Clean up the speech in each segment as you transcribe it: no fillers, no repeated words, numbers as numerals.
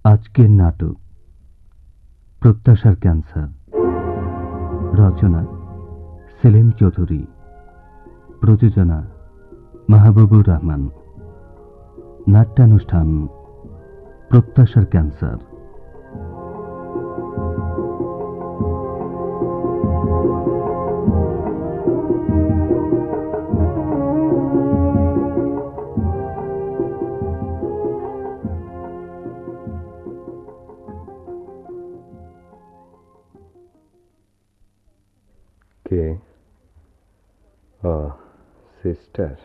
আজকের নাটক প্রত্যাশার ক্যান্সার। রচনা সেলিম চৌধুরী, প্রযোজনা মাহবুবুর রহমান। নাট্যানুষ্ঠান প্রত্যাশার ক্যান্সার। কে? ও সিস্টার।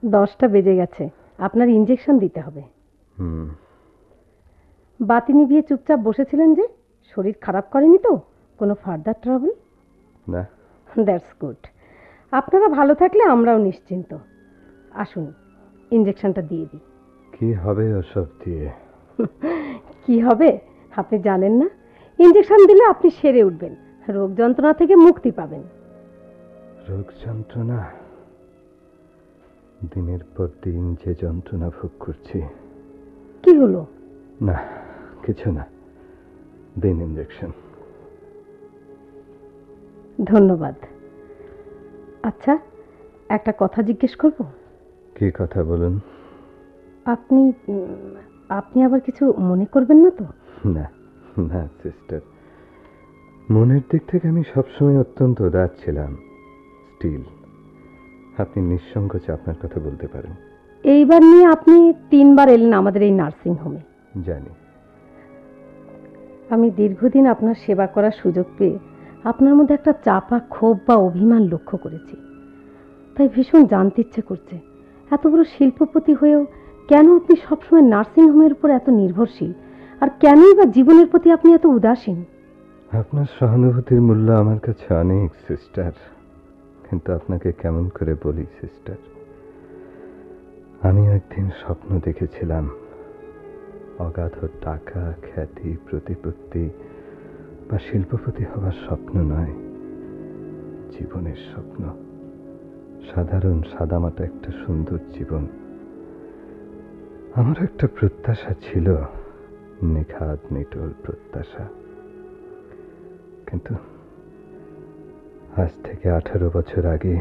10টা বেজে গেছে, আপনার ইনজেকশন দিতে হবে। বাতি নিভিয়ে চুপচাপ বসেছিলেন যে, শরীর খারাপ করেনি তো? কোনো ফার্দার ট্রাবল? না। That's good. আপনারা ভালো থাকলে আমরাও নিশ্চিন্ত। আসুন, ইনজেকশনটা দিয়ে দিই। কি হবে ওসব দিয়ে? কি হবে আপনি জানেন না? ইনজেকশন দিলে আপনি সেরে উঠবেন, রোগ যন্ত্রণা থেকে মুক্তি পাবেন। রোগ যন্ত্রণা? দিনের পর দিন যে যন্ত্রণা ভোগ করছি। কি হলো? না, কিছু না। দিন ইনজেকশন। ধন্যবাদ। আচ্ছা, একটা কথা জিজ্ঞেস করব? কি কথা বলুন? আপনি আপনি আবার কিছু মনে করবেন না তো? না না সিস্টার, মনের দিক থেকে আমি সবসময় অত্যন্ত উদার ছিলাম। স্টিল আপনি নিঃসংকোচে আপনার কথা বলতে পারেন। এইবার নিয়ে আপনি 3বার এলেন আমাদের এই নার্সিং হোমে। জানি। আমি দীর্ঘদিন আপনার সেবা করার সুযোগ পেয়ে আপনার মধ্যে একটা চাপা ক্ষোভ বা অভিমান লক্ষ্য করেছি। তাই ভীষণ জানতে ইচ্ছে করছে, এত বড় শিল্পপতি হয়েও কেন আপনি সবসময় নার্সিং হোমের উপর এত নির্ভরশীল, আর কেনই বা জীবনের প্রতি আপনি এত উদাসীন? আপনার সহানুভূতির মূল্য আমার কাছে অনেক সিস্টার, কিন্তু আপনাকে কেমন করে বলি সিস্টার। আমি একদিন স্বপ্ন দেখেছিলাম, অগাধ টাকা, খ্যাতি, প্রতিপত্তি বা শিল্পপতি হওয়ার স্বপ্ন নয়, জীবনের স্বপ্ন। সাধারণ সাদামাটা একটা সুন্দর জীবন। আমার একটা প্রত্যাশা ছিল, নিখাদ নিটোল প্রত্যাশা। কিন্তু আজ থেকে 18 বছর আগে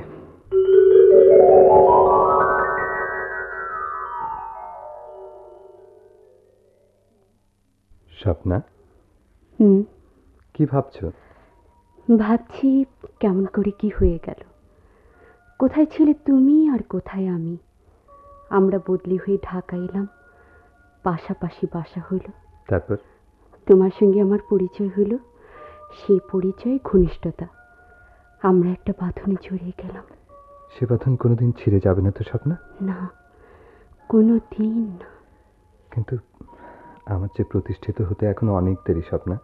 স্বপ্না, কি ভাবছো? ভাবছি কেমন করে কি হয়ে গেল। কোথায় ছিলে তুমি আর কোথায় আমি? আমরা বদলি হয়ে ঢাকা এলাম, পাশাপাশি বাসা হইল। তারপর তোমার সঙ্গে আমার পরিচয় হইল, সেই পরিচয়ে ঘনিষ্ঠতা। আমরা একটা বাঁধনে জড়িয়ে গেলাম। সে বাঁধন কোনোদিন ছিঁড়ে যাবে না তো স্বপ্না? না, কোনো দিন না। কিন্তু আমার যে প্রতিষ্ঠিত হতে এখনো অনেক দেরি স্বপ্না।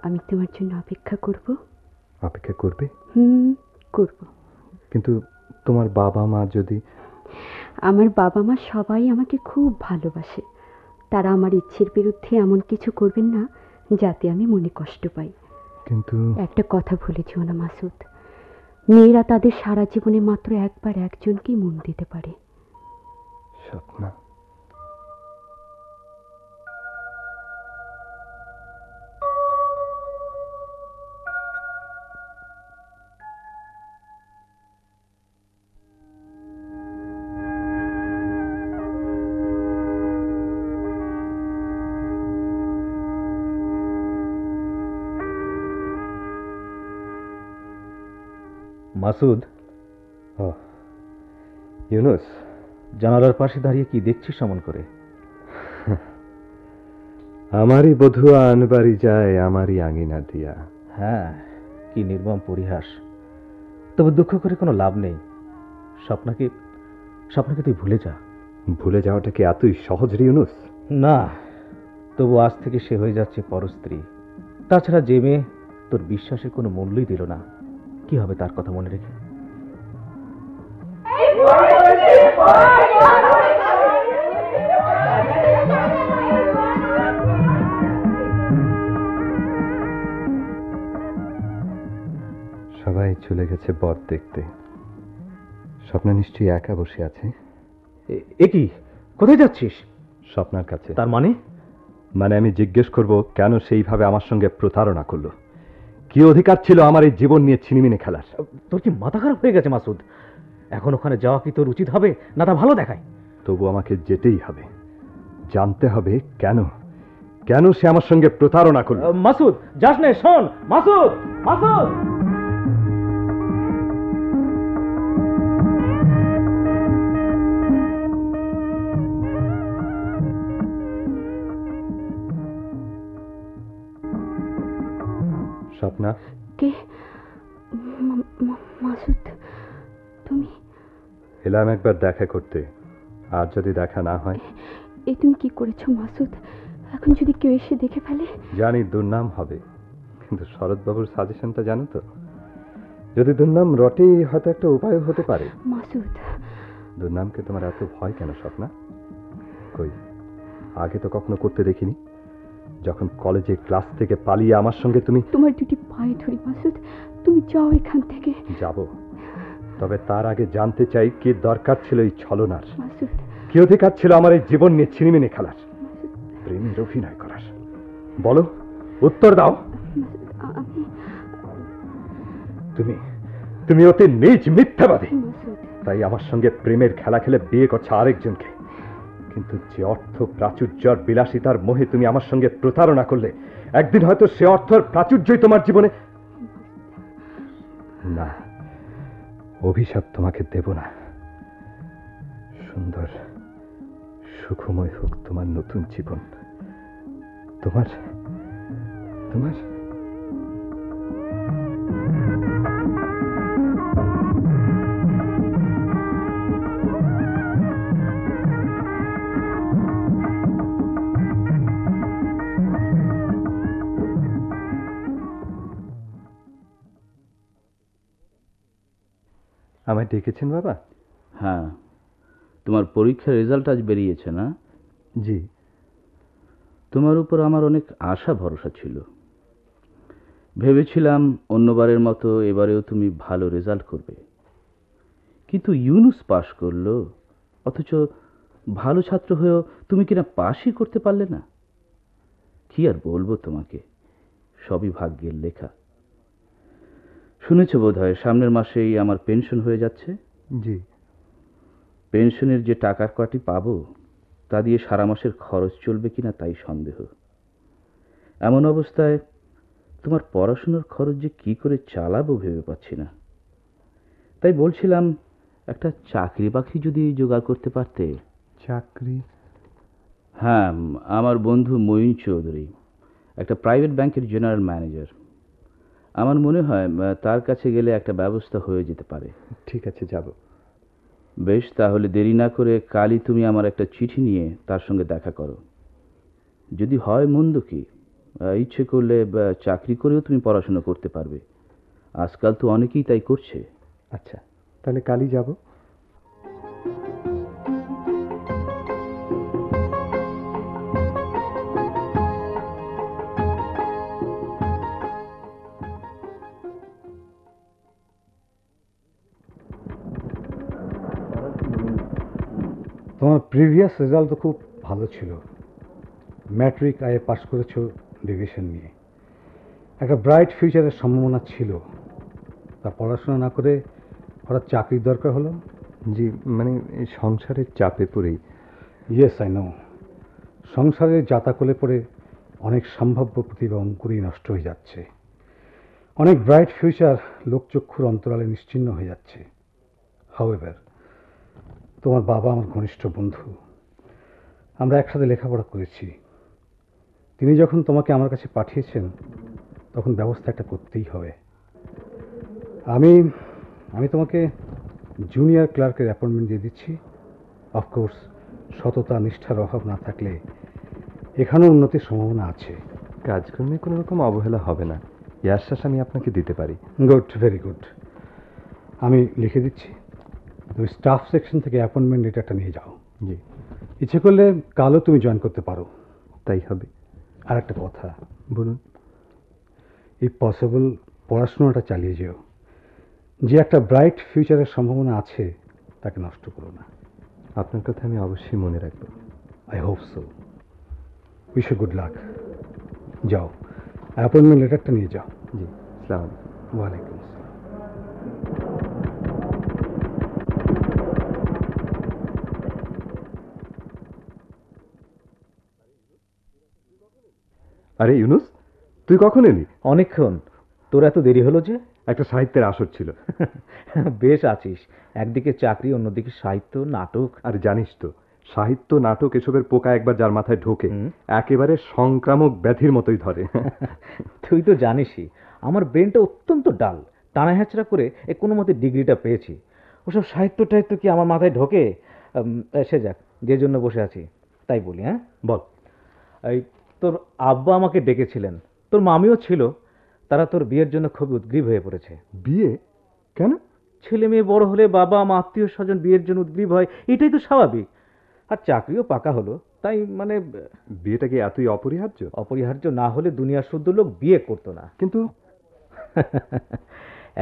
আমি তোমার জন্য অপেক্ষা করব। অপেক্ষা করবে? করব। কিন্তু তোমার বাবা মা যদি? আমার বাবা মা সবাই আমাকে খুব ভালোবাসে। তারা আমার ইচ্ছের বিরুদ্ধে এমন কিছু করবেন না যাতে আমি মনে কষ্ট পাই। কিন্তু একটা কথা ভুলে যেও না মাসুদ, মেয়েরা তাদের সারা জীবনে মাত্র একবার একজনকেই মন দিতে পারে। স্বপ্না, মাসুদ। ইউনুস, জানালার পাশে দাঁড়িয়ে কি দেখছিস অমন করে? আমারই বধূয়া আনবারি যায় আমারই আঙিনা দিয়া। হ্যাঁ, কি নির্মম পরিহাস। তবে দুঃখ করে কোনো লাভ নেই। স্বপ্নাকে তুই ভুলে যা। ভুলে যাওয়াটা কি এতই সহজ রে ইউনুস? না, তবু আজ থেকে সে হয়ে যাচ্ছে পরস্ত্রী। তাছাড়া যে মেয়ে তোর বিশ্বাসের কোনো মূল্যই দিল না, কি হবে তার কথা মনে রেখে? সবাই চলে গেছে বর দেখতে। স্বপ্না নিশ্চয়ই একা বসে আছে। এ কি? কোথায় যাচ্ছিস? স্বপ্নার কাছে। তার মানে? মানে আমি জিজ্ঞেস করব কেন সেইভাবে আমার সঙ্গে প্রতারণা করলো? কি অধিকার ছিল আমার এই জীবন নিয়ে ছিনিমিনি খেলার? তোর কি মাথা খারাপ হয়ে গেছে মাসুদ? এখন ওখানে যাওয়া কি তোর উচিত হবে, না তা ভালো দেখায়? তবু আমাকে যেতেই হবে, জানতে হবে কেন কেন সে আমার সঙ্গে প্রতারণা করলো। মাসুদ যাস নে, শোন মাসুদ, মাসুদ। স্বপ্না, কে? মাসুদ, তুমি? এলাম একবার দেখা করতে, আর যদি দেখা না হয়? এই তুমি কি করেছো মাসুদ? এখন যদি কেউ এসে দেখে ফেলে? জানি দুর্নাম হবে, কিন্তু শরৎবাবুর সাজেশনটা জানো তো, যদি দুর্নাম রটে হয়তো একটা উপায় হতে পারে। মাসুদ, দুর্নামকে তোমার এত ভয় কেন স্বপ্না? কই, আগে তো কখনো করতে দেখিনি। যখন কলেজে ক্লাস থেকে পালিয়ে আমার সঙ্গে তুমি... তোমার দুটি পায়ে ধরি মাসুদ, তুমি যাও এখান থেকে। যাব, তবে তার আগে জানতে চাই কি দরকার ছিল এই ছলনার, মাসুদ। কি অধিকার ছিল আমার এই জীবন নিয়ে ছিনিমিনি খেলার, প্রেমের অভিনয় করার? বলো, উত্তর দাও। আমি... তুমি তুমি অতি নীচ মিথ্যাবাদী। মাসুদ, তাই আমার সঙ্গে প্রেমের খেলা খেলে বিয়ে করছে আরেকজনকে। কিন্তু যে অর্থ প্রাচুর্যর বিলাসিতার মোহে তুমি আমার সঙ্গে প্রতারণা করলে, একদিন হয়তো সে অর্থর প্রাচুর্যই তোমার জীবনে... না, অভিশাপ তোমাকে দেব না। সুন্দর সুখময় হোক তোমার নতুন জীবন। তোমার তোমার আমায় ডেকেছেন বাবা? হ্যাঁ, তোমার পরীক্ষার রেজাল্ট আজ বেরিয়েছে না? জি। তোমার উপর আমার অনেক আশা ভরসা ছিল। ভেবেছিলাম অন্যবারের মতো এবারেও তুমি ভালো রেজাল্ট করবে। কিন্তু ইউনুস পাশ করলো, অথচ ভালো ছাত্র হয়েও তুমি কিনা পাশই করতে পারলে না। কি আর বলবো তোমাকে, সবই ভাগ্যের লেখা। শুনেছ বোধহয় সামনের মাসেই আমার পেনশন হয়ে যাচ্ছে। জি। পেনশনের যে টাকার কটি পাবো, তা দিয়ে সারা মাসের খরচ চলবে কিনা তাই সন্দেহ। এমন অবস্থায় তোমার পড়াশোনার খরচ যে কি করে চালাবো ভেবে পাচ্ছি না। তাই বলছিলাম, একটা চাকরি বাকরি যদি জোগাড় করতে পারতে। চাকরি? হ্যাঁ, আমার বন্ধু মঈন চৌধুরী একটা প্রাইভেট ব্যাংকের জেনারেল ম্যানেজার। আমার মনে হয় তার কাছে গেলে একটা ব্যবস্থা হয়ে যেতে পারে। ঠিক আছে, যাব। বেশ, তাহলে দেরি না করে কালই তুমি আমার একটা চিঠি নিয়ে তার সঙ্গে দেখা করো। যদি হয় মন্দ কি, ইচ্ছে করলে চাকরি করেও তুমি পড়াশোনা করতে পারবে। আজকাল তো অনেকেই তাই করছে। আচ্ছা, তাহলে কালই যাব। তোমার প্রিভিয়াস রেজাল্ট তো খুব ভালো ছিল। ম্যাট্রিক আয়ে পাশ করেছো ডিভিশন নিয়ে। একটা ব্রাইট ফিউচারের সম্ভাবনা ছিল। তা পড়াশোনা না করে হঠাৎ চাকরির দরকার হলো? জি, মানে সংসারের চাপে পড়েই। Yes, I know. সংসারের জাতাকলে পড়ে অনেক সম্ভাব্য প্রতিভা অঙ্কুরেই নষ্ট হয়ে যাচ্ছে। অনেক ব্রাইট ফিউচার লোকচক্ষুর অন্তরালে নিশ্চিহ্ন হয়ে যাচ্ছে। হাউএভার, তোমার বাবা আমার ঘনিষ্ঠ বন্ধু। আমরা একসাথে লেখাপড়া করেছি। তিনি যখন তোমাকে আমার কাছে পাঠিয়েছেন, তখন ব্যবস্থা একটা করতেই হবে। আমি তোমাকে জুনিয়র ক্লার্কের অ্যাপয়েন্টমেন্ট দিয়ে দিচ্ছি। অফকোর্স, সততা নিষ্ঠার অভাব না থাকলে এখানেও উন্নতির সম্ভাবনা আছে। কাজকর্মে কোনো রকম অবহেলা হবে না, এই আশ্বাস আমি আপনাকে দিতে পারি। Good, very good. আমি লিখে দিচ্ছি, তুমি স্টাফ সেকশন থেকে অ্যাপয়েন্টমেন্ট লেটারটা নিয়ে যাও। জি। ইচ্ছে করলে কালও তুমি জয়েন করতে পারো। তাই হবে। আর একটা কথা, বলুন। এই পসিবল পড়াশোনাটা চালিয়ে যেও। যে একটা ব্রাইট ফিউচারের সম্ভাবনা আছে, তাকে নষ্ট করো না। আপনার কথা আমি অবশ্যই মনে রাখবো। I hope so. Wish you good luck. যাও, অ্যাপয়েন্টমেন্ট লেটারটা নিয়ে যাও। জি, সালাম। ওয়ালাইকুম আসসালাম। আরে ইউনুস, তুই কখন এলি? অনেকক্ষণ। তোর এত দেরি হলো যে? একটা সাহিত্যের আসর ছিল। বেশ আছিস, একদিকে চাকরি, অন্যদিকে সাহিত্য, নাটক। আর জানিস তো, সাহিত্য, নাটক এসবের পোকা একবার যার মাথায় ঢোকে হুম। একেবারে সংক্রামক ব্যাধির মতোই ধরে। তুই তো জানিসই আমার ব্রেনটা অত্যন্ত ডাল, টানা হ্যাচড়া করে কোনো মতে ডিগ্রিটা পেয়েছি। ওসব সাহিত্য টাহিত্য কি আমার মাথায় ঢোকে? সে যাক, যে জন্য বসে আছি তাই বলি। হ্যাঁ বল। এই তোর আব্বা আমাকে ডেকেছিলেন, তোর মামিও ছিল। তারা তোর বিয়ের জন্য খুব উদ্গ্রীব হয়ে পড়েছে। বিয়ে? কেন? ছেলে মেয়ে বড় হলে বাবা মা আত্মীয় স্বজন বিয়ের জন্য উদ্গ্রীব হয়, এটাই তো স্বাভাবিক। আর চাকরিও পাকা হলো, তাই মানে বিয়েটা কি এতই অপরিহার্য? অপরিহার্য না হলে দুনিয়ার শুদ্ধ লোক বিয়ে করতো না। কিন্তু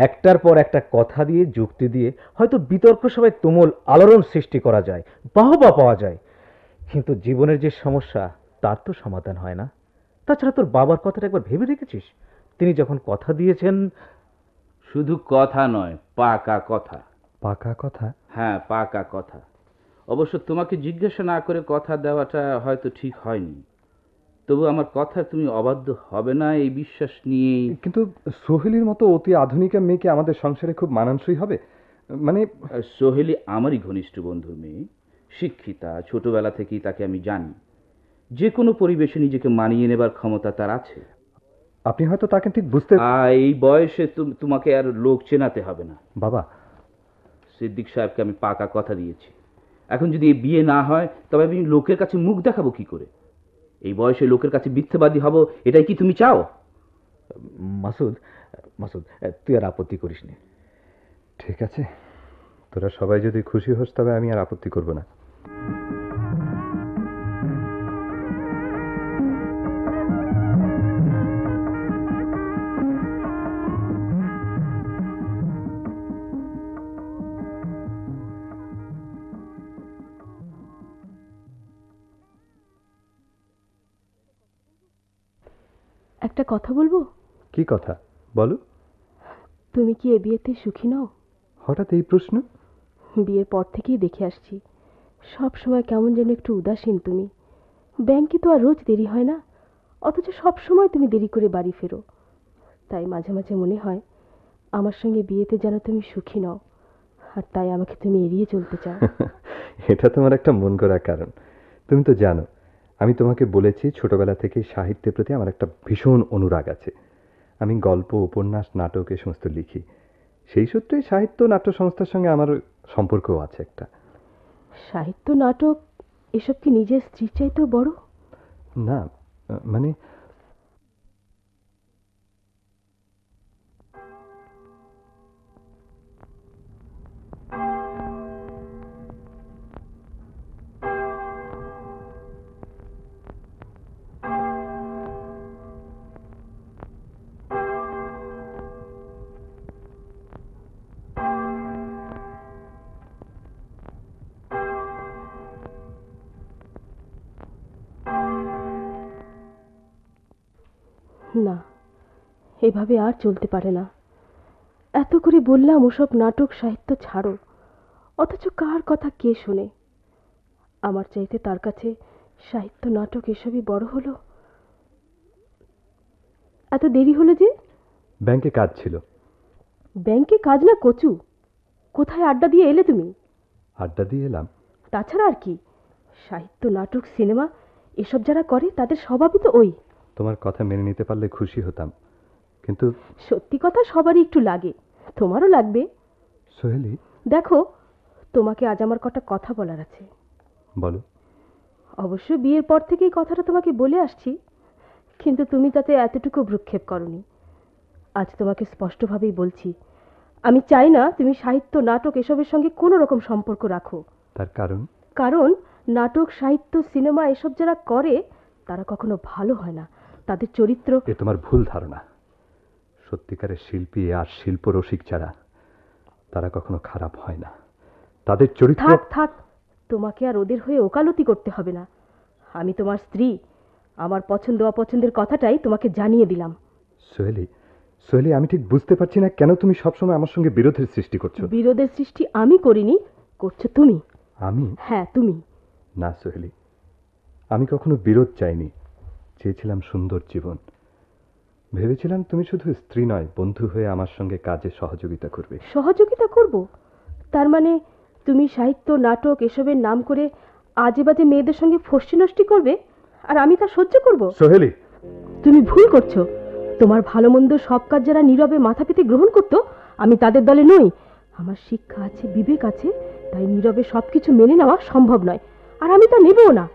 একটার পর একটা কথা দিয়ে, যুক্তি দিয়ে হয়তো বিতর্ক সভায় তুমুল আলোড়ন সৃষ্টি করা যায়, বাহবা পাওয়া যায়, কিন্তু জীবনের যে সমস্যা তার তো সমাধান হয় না। তাছাড়া তোর বাবার কথাটা একবার ভেবে দেখেছিস? তিনি যখন কথা দিয়েছেন। শুধু কথা নয়, পাকা কথা। পাকা কথা? হ্যাঁ, পাকা কথা। অবশ্য তোমাকে জিজ্ঞাসা না করে কথা দেওয়াটা হয়তো ঠিক হয়নি, তবু আমার কথা তুমি অবাধ্য হবে না এই বিশ্বাস নিয়েই। কিন্তু সোহেলির মতো অতি আধুনিকা মেয়েকে আমাদের সংসারে খুব মানানসই হবে? মানে সোহেলি আমারই ঘনিষ্ঠ বন্ধুর মেয়ে, শিক্ষিতা, ছোটবেলা থেকেই তাকে আমি জানি। যে কোনো পরিবেশে নিজেকে মানিয়ে নেবার ক্ষমতা তার আছে। আপনি হয়তো তাকে ঠিক বুঝতে। এই বয়সে তোমাকে আর লোক চেনাতে হবে না। বাবা, সিদ্দিক সাহেবকে আমি পাকা কথা দিয়েছি। এখন যদি এই বিয়ে না হয় তবে আমি লোকের কাছে মুখ দেখাবো কি করে? এই বয়সে লোকের কাছে মিথ্যেবাদী হব, এটাই কি তুমি চাও? মাসুদ, মাসুদ, তুই আর আপত্তি করিস নি। ঠিক আছে, তোরা সবাই যদি খুশি হোস তবে আমি আর আপত্তি করব না। একটা কথা বলবো? কি কথা? বলো। তুমি কি এ বিয়েতে সুখী নও? হঠাৎ এই প্রশ্ন? বিয়ের পর থেকেই দেখে আসছি, সব সময় কেমন যেন একটু উদাসীন তুমি। ব্যাংকে তো আর রোজ দেরি হয় না, অথচ সব সময় তুমি দেরি করে বাড়ি ফেরো। তাই মাঝে মাঝে মনে হয় আমার সঙ্গে বিয়েতে যেন তুমি সুখী নও, আর তাই আমাকে তুমি এড়িয়ে চলতে চাও। এটা তোমার একটা মন করার কারণ। তুমি তো জানো আমি তোমাকে বলেছি ছোটবেলা থেকে সাহিত্যের প্রতি আমার একটা ভীষণ অনুরাগ আছে। আমি গল্প, উপন্যাস, নাটক এ সমস্ত লিখি। সেই সূত্রে সাহিত্য নাট্য সংস্থার সঙ্গে আমার সম্পর্কও আছে একটা। সাহিত্য, নাটক এসব কি নিজের স্ত্রীর চাইতেও বড়? না, মানে না, এভাবে আর চলতে পারে না। এত করে বললাম ওসব নাটক সাহিত্য ছাড়ো, অথচ কার কথা কে শোনে? আমার চাইতে তার কাছে সাহিত্য, নাটক এসবই বড় হলো। এত দেরি হলো যে? ব্যাংকে কাজ ছিল। ব্যাংকে কাজ না কচু? কোথায় আড্ডা দিয়ে এলে তুমি? আড্ডা দিয়ে এলাম। তাছাড়া আর কি? সাহিত্য, নাটক, সিনেমা এসব যারা করে তাদের স্বভাবই তো ওই। তোমার কথা মেনে নিতে পারলে খুশি হতাম, কিন্তু সত্যি কথা সবারই একটু লাগে, তোমারও লাগবে। সোহেলি, দেখো, তোমাকে আজ আমার কটা কথা বলার আছে। বলো। অবশ্য বিয়ের পর থেকেই কথাটা তোমাকে বলে আসছি, কিন্তু তুমি তাতে এতটুকু ভ্রুক্ষেপ করনি। আজ তোমাকে স্পষ্টভাবেই বলছি, আমি চাই না তুমি সাহিত্য, নাটক এসবের সঙ্গে কোনো রকম সম্পর্ক রাখো। তার কারণ? কারণ নাটক, সাহিত্য, সিনেমা এসব যারা করে তারা কখনো ভালো হয় না। তাদের চরিত্র। এ তোমার ভুল ধারণা। সত্যিকারের শিল্পী আর শিল্পরসিক যারা, তারা কখনো খারাপ হয় না। তাদের চরিত্র। থাক থাক, তোমাকে আর ওদের হয়ে ওকালতি করতে হবে না। আমি তোমার স্ত্রী, আমার পছন্দ অপছন্দের কথাটাই তোমাকে জানিয়ে দিলাম। সোহেলি, সোহেলি, আমি ঠিক বুঝতে পারছি না কেন তুমি সবসময় আমার সঙ্গে বিরোধের সৃষ্টি করছো। বিরোধের সৃষ্টি আমি করিনি, করছো তুমি। আমি? হ্যাঁ, তুমি। না সোহেলি, আমি কখনো বিরোধ চাইনি। চেয়েছিলাম সুন্দর জীবন। ভেবেছিলাম তুমি শুধু স্ত্রী নয়, বন্ধু হয়ে আমার সঙ্গে কাজে সহযোগিতা করবে। সহযোগিতা করব? তার মানে তুমি সাহিত্য, নাটক এসবের নাম করে আজে বাজে মেয়েদের সঙ্গে ফষ্টি নষ্টি করবে, আর আমি তা সহ্য করব? সোহেলি, তুমি ভুল করছো। তোমার ভালো মন্দ সব কাজ যারা নীরবে মাথা পেতে গ্রহণ করতো, আমি তাদের দলে নই। আমার শিক্ষা আছে, বিবেক আছে, তাই নীরবে সবকিছু মেনে নেওয়া সম্ভব নয়, আর আমি তা নেবও না।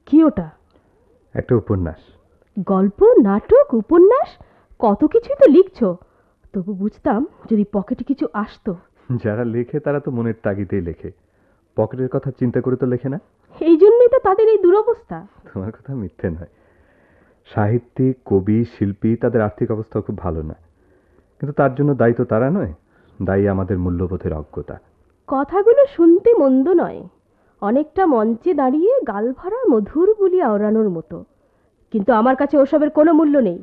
কি ওটা? একটা উপন্যাস। গল্প, নাটক, উপন্যাস, কত কিছুই তো লিখছো। তবু বুঝতাম যদি পকেটে কিছু আসতো। যারা লেখে তারা তো মনের তাগিদেই লেখে, পকেটের কথা চিন্তা করে তো লেখে না। এই জন্যই তো তাদের এই দুরবস্থা। তোমার কথা মিথ্যে নয়। সাহিত্যিক, কবি, শিল্পী, তাদের আর্থিক অবস্থা খুব ভালো না, কিন্তু তার জন্য দায়ী তো তারা নয়, দায়ী আমাদের মূল্যবোধের অজ্ঞতা। কথাগুলো শুনতে মন্দ নয়, অনেকটা মঞ্চে দাঁড়িয়ে গাল ভরা মধুর বুলি আওড়ানোর মতো, কিন্তু আমার কাছে ওসবের কোনো মূল্য নেই।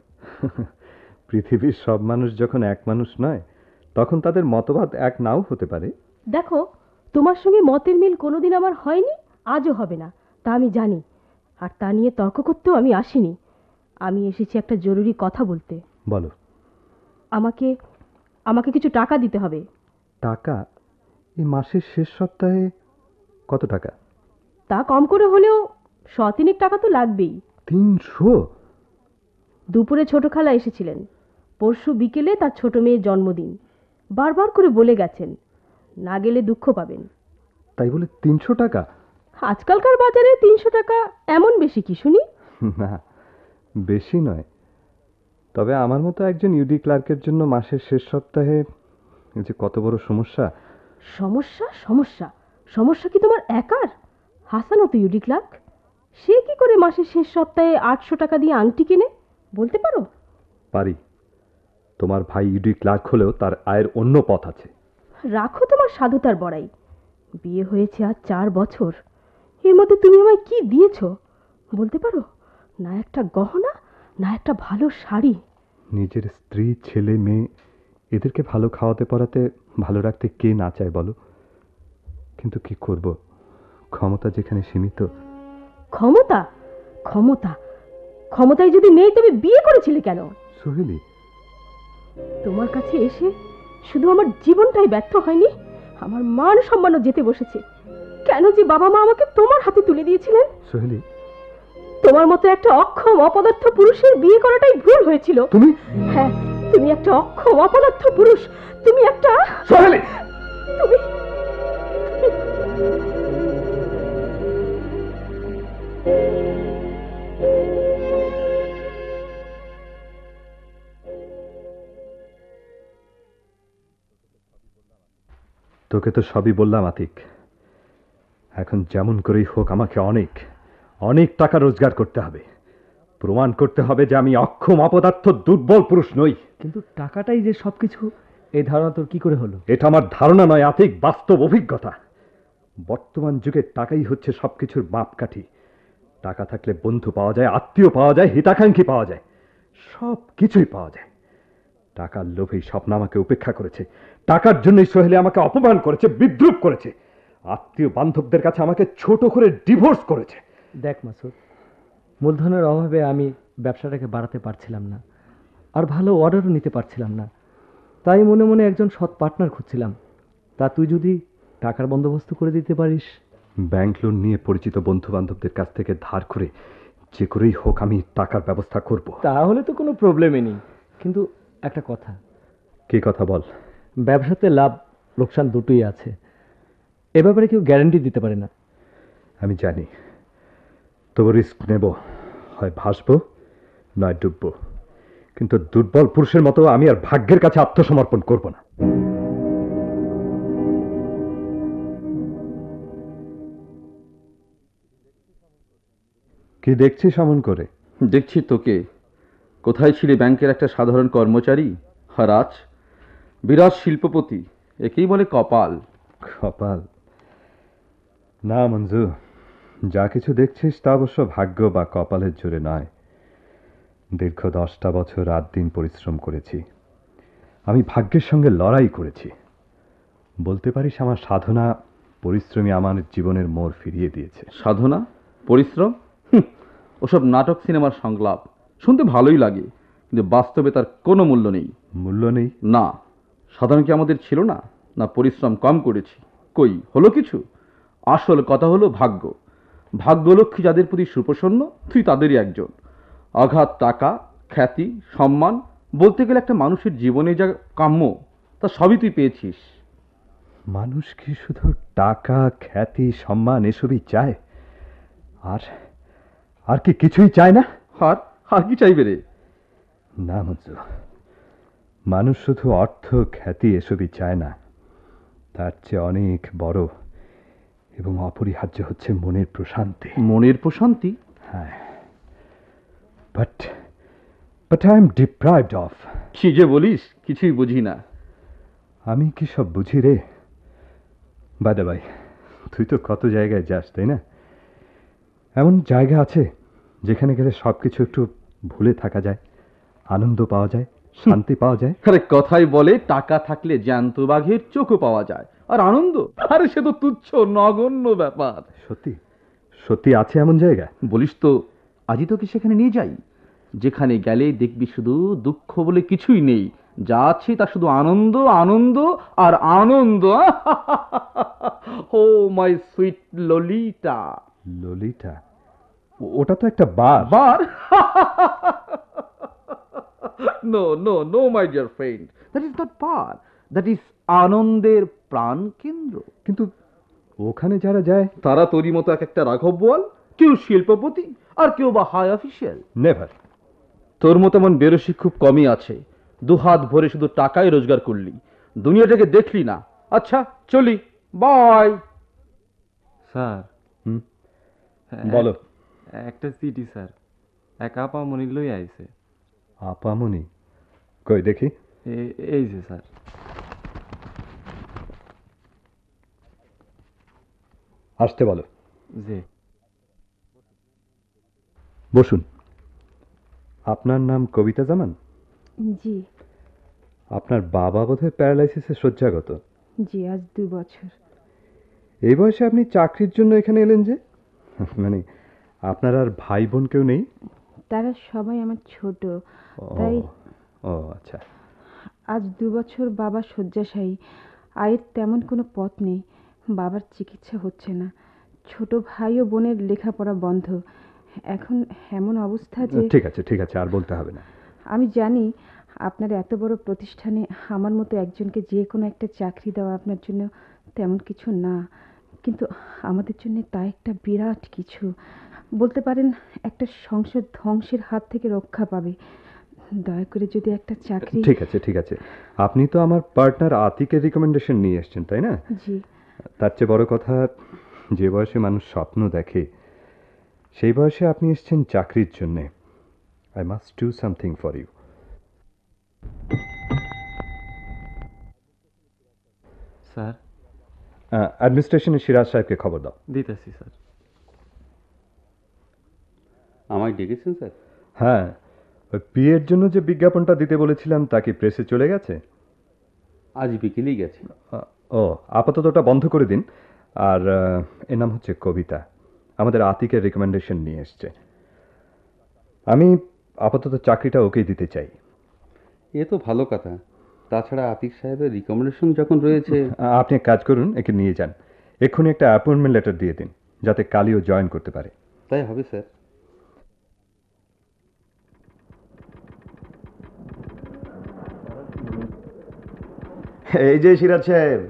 পৃথিবীর সব মানুষ যখন এক মানুষ নয়, তখন তাদের মতবাদ এক নাও হতে পারে। দেখো, তোমার সঙ্গে মতের মিল কোনোদিন আমার হয়নি, আজও হবে না, তা আমি জানি। আর তা নিয়ে তর্ক করতেও আমি আসিনি। আমি এসেছি একটা জরুরি কথা বলতে। বলো। আমাকে আমাকে কিছু টাকা দিতে হবে। টাকা? এই মাসের শেষ সপ্তাহে? কত টাকা? তা কম করে হলেও 100-3 টাকা তো লাগবেই। 300? দুপুরে ছোট খালা এসেছিলেন, পরশু বিকেলে তার ছোট মেয়ের জন্মদিন। বারবার করে বলে গেছেন, না গেলে দুঃখ পাবেন। তাই বলে 300 টাকা? আজকালকার বাজারে 300 টাকা এমন বেশি কি শুনি? না, বেশি নয়। তবে আমার মতো একজন ইউডি ক্লার্কের জন্য মাসের শেষ সপ্তাহে যে কত বড় সমস্যা। সমস্যা? সমস্যা? সমস্যা কি তোমার একার? হাসানও তো ইউডি ক্লার্ক। সে কি করে মাসের শেষ সপ্তাহে 800 টাকা দিয়ে আংটি কেনে, বলতে পারো? পারি। তোমার ভাই ইউডি ক্লার্ক হলেও তার আয়ের অন্য পথ আছে। রাখো তোমার সাধুতার বড়াই। বিয়ে হয়েছে আজ 4 বছর। এর মধ্যে তুমি আমায় কি দিয়েছো বলতে পারো? না একটা গহনা, না একটা ভালো শাড়ি। নিজের স্ত্রী, ছেলে, মেয়ে, এদেরকে ভালো খাওয়াতে পড়াতে, ভালো রাখতে কে না চায় বলো? কিন্তু কি করব, ক্ষমতা যেখানে সীমিত। ক্ষমতা? ক্ষমতা? ক্ষমতায় যদি নেই তবে বিয়ে করেছিলে কেন? সোহেলি, তোমার কাছে এসে শুধু আমার জীবনটাই ব্যর্থ হয়নি, আমার মান সম্মানও যেতে বসেছে। কেন যে বাবা মা আমাকে তোমার হাতে তুলে দিয়েছিলেন? সোহেলি, তোমার মতো একটা অক্ষম অপদার্থ পুরুষের বিয়ে করাটাই ভুল হয়েছিল। তুমি? হ্যাঁ, তুমি একটা অক্ষম অপদার্থ পুরুষ। তুমি একটা... সোহেলি, তুমি... তোকে তো সবই বললাম আতিক। এখন যেমন করেই হোক আমাকে অনেক অনেক টাকা রোজগার করতে হবে। প্রমাণ করতে হবে যে আমি অক্ষম, অপদার্থ, দুর্বল পুরুষ নই। কিন্তু টাকাটাই যে সবকিছু, এই ধারণা তোর কি করে হলো? এটা আমার ধারণা নয় আতিক, বাস্তব অভিজ্ঞতা। বর্তমান যুগে টাকাই হচ্ছে সবকিছুর মাপকাঠি। টাকা থাকলে বন্ধু পাওয়া যায়, আত্মীয় পাওয়া যায়, হিতাকাঙ্ক্ষী পাওয়া যায়, সব কিছুই পাওয়া যায়। টাকার লোভেই স্বপ্ন আমাকে উপেক্ষা করেছে। টাকার জন্যই সোহেলি আমাকে অপমান করেছে, বিদ্রুপ করেছে। আত্মীয় বান্ধবদের কাছে আমাকে ছোট করে ডিভোর্স করেছে। দেখ মাসুদ, মূলধনের অভাবে আমি ব্যবসাটাকে বাড়াতে পারছিলাম না, আর ভালো অর্ডারও নিতে পারছিলাম না। তাই মনে মনে একজন সৎ পার্টনার খুঁজছিলাম। তা তুই যদি টাকার বন্দোবস্ত করে দিতে পারিস। ব্যাংক লোন নিয়ে পরিচিত বন্ধু বান্ধবদের কাছ থেকে ধার করে যে করেই হোক আমি টাকার ব্যবস্থা করব। তাহলে তো কোনো প্রবলেমই নেই, কিন্তু একটা কথা। কি কথা বল? ব্যবসাতে লাভ লোকসান দুটোই আছে, এ ব্যাপারে কেউ গ্যারান্টি দিতে পারে না। আমি জানি, তবু রিস্ক নেব। হয় ভাসবো, নয় ডুববো, কিন্তু দুর্বল পুরুষের মতো আমি আর ভাগ্যের কাছে আত্মসমর্পণ করব না। কি দেখছিস অমন করে? দেখছি তোকে। কোথায় ছিলি ব্যাংকের একটা সাধারণ কর্মচারী, আর আজ বিরাট শিল্পপতি। একেই বলে কপাল। কপাল? না মঞ্জু, যা কিছু দেখছিস তা অবশ্য ভাগ্য বা কপালের জোরে নয়। দীর্ঘ 10টা বছর রাত দিন পরিশ্রম করেছি। আমি ভাগ্যের সঙ্গে লড়াই করেছি। বলতে পারিস আমার সাধনা পরিশ্রমী আমার জীবনের মোড় ফিরিয়ে দিয়েছে। সাধনা, পরিশ্রম, ওসব নাটক সিনেমার সংলাপ শুনতে ভালোই লাগে, কিন্তু বাস্তবে তার কোনো মূল্য নেই। মূল্য নেই? না। সাধনা কি আমাদের ছিল না? না পরিশ্রম কম করেছি? কই হলো কিছু? আসল কথা হলো ভাগ্য। ভাগ্যলক্ষ্মী যাদের প্রতি সুপ্রসন্ন, তুই তাদেরই একজন। আঘাত, টাকা, খ্যাতি, সম্মান, বলতে গেলে একটা মানুষের জীবনে যা কাম্য তা সবই তুই পেয়েছিস। মানুষ কি শুধু টাকা, খ্যাতি, সম্মান এসবই চায়? আর আর কি কিছুই চায় না? আর আর কি চাইবে রে? না মঞ্জু, মানুষ শুধু অর্থ, খ্যাতি এসবই চায় না। তার চেয়ে অনেক বড় এবং অপরিহার্য হচ্ছে মনের প্রশান্তি। মনের প্রশান্তি? হ্যাঁ, but I am deprived of. কি যে বলিস, কিছুই বুঝি না। আমি কি সব বুঝি রে? বাদে ভাই, তুই তো কত জায়গায় যাস, তাই না? এমন জায়গা আছে যেখানে গেলে সবকিছু একটু ভুলে থাকা যায়, আনন্দ পাওয়া যায়, শান্তি পাওয়া যায়। আরে কথাই বলে টাকা থাকলে জ্যান্ত বাঘের চোখও পাওয়া যায়, আর আনন্দ, আরে সে তো তুচ্ছ নগণ্য ব্যাপার। সত্যি সত্যি আছে এমন জায়গা? বলিস তো, আজই তোকে সেখানে নিয়ে যাই, যেখানে গেলে দেখবি শুধু দুঃখ বলে কিছুই নেই, যা আছে তা শুধু আনন্দ, আনন্দ আর আনন্দ। ও মাই সুইট ললিটা। ললিটা? ওটা তো একটা bar. Bar? No no no my dear friend, that is not bar, that is আনন্দের প্রাণ কেন্দ্র। কিন্তু ওখানে যারা যায় তারা তোরই মতো এক একটা রাঘব বোয়াল, কেউ শিল্পপতি আর কেউ বা হাই অফিসিয়াল। নেভার। তোর মতো এমন বেরসি খুব কমই আছে। দুহাত ভরে শুধু টাকাই রোজগার করলি, দুনিয়াটাকে দেখলি না। আচ্ছা চলি, বাই। স্যার। বলো। একটা চিঠি স্যার, এক আপামনি লই আইছে। আপামনি? কই দেখি। এই যে স্যার। আসতে বলো। জি। বসুন। আপনার নাম কবিতা জামান? জি। আপনার বাবা বোধহয় প্যারালাইসিসে শয্যাগত। জি, আজ 2 বছর। এই বয়সে আপনি চাকরির জন্য এখানে এলেন যে? মানে আপনার আর ভাই বোন কেউ নেই? তারা সবাই আমার ছোট, তাই। ও আচ্ছা। আজ 2 বছর বাবা শয্যাশায়ী। আয়ের তেমন কোনো পথ নেই। বাবার চিকিৎসা হচ্ছে না। ছোট ভাই ও বোনের লেখাপড়া বন্ধ। এখন এমন অবস্থা যে। ঠিক আছে, আর বলতে হবে না। আমি জানি আপনার এত বড় প্রতিষ্ঠানে আমার মতো একজনকে যে কোনো একটা চাকরি দেওয়া আপনার জন্য তেমন কিছু না, কিন্তু আমাদের জন্য তা একটা বিরাট কিছু। বলতে পারেন একটা সংসার ধ্বংসের হাত থেকে রক্ষা পাবে। দয়া করে যদি একটা চাকরি। ঠিক আছে। আপনি তো আমার পার্টনার আতিকের রিকমেন্ডেশন নিয়ে এসেছেন, তাই না? জি। তার চেয়ে বড় কথা, যে বয়সে মানুষ স্বপ্ন দেখে সেই বয়সে আপনি এসেছেন চাকরির জন্য। I must do something for you. Sir. অ্যাডমিনিস্ট্রেশনের সিরাজ সাহেবকে খবর দাও। দিতেছি স্যার। আমায় ডেকেছেন স্যার? হ্যাঁ, ওই পিএর জন্য যে বিজ্ঞাপনটা দিতে বলেছিলাম তা কি প্রেসে চলে গেছে? আজ বিকেলেই গেছে। ও, আপাতত ওটা বন্ধ করে দিন। আর এর নাম হচ্ছে কবিতা, আমাদের আতিকের রিকমেন্ডেশন নিয়ে এসছে। আমি আপাতত চাকরিটা ওকেই দিতে চাই। এ তো ভালো কথা। তাছাড়া আতিক সাহেবের রিকমেন্ডেশন যখন রয়েছে। আপনি এক কাজ করুন, একে নিয়ে যান, এক্ষুনি একটা অ্যাপয়েন্টমেন্ট লেটার দিয়ে দিন, যাতে কালিও জয়েন করতে পারে। তাই হবে স্যার। এই যে সিরাজ সাহেব,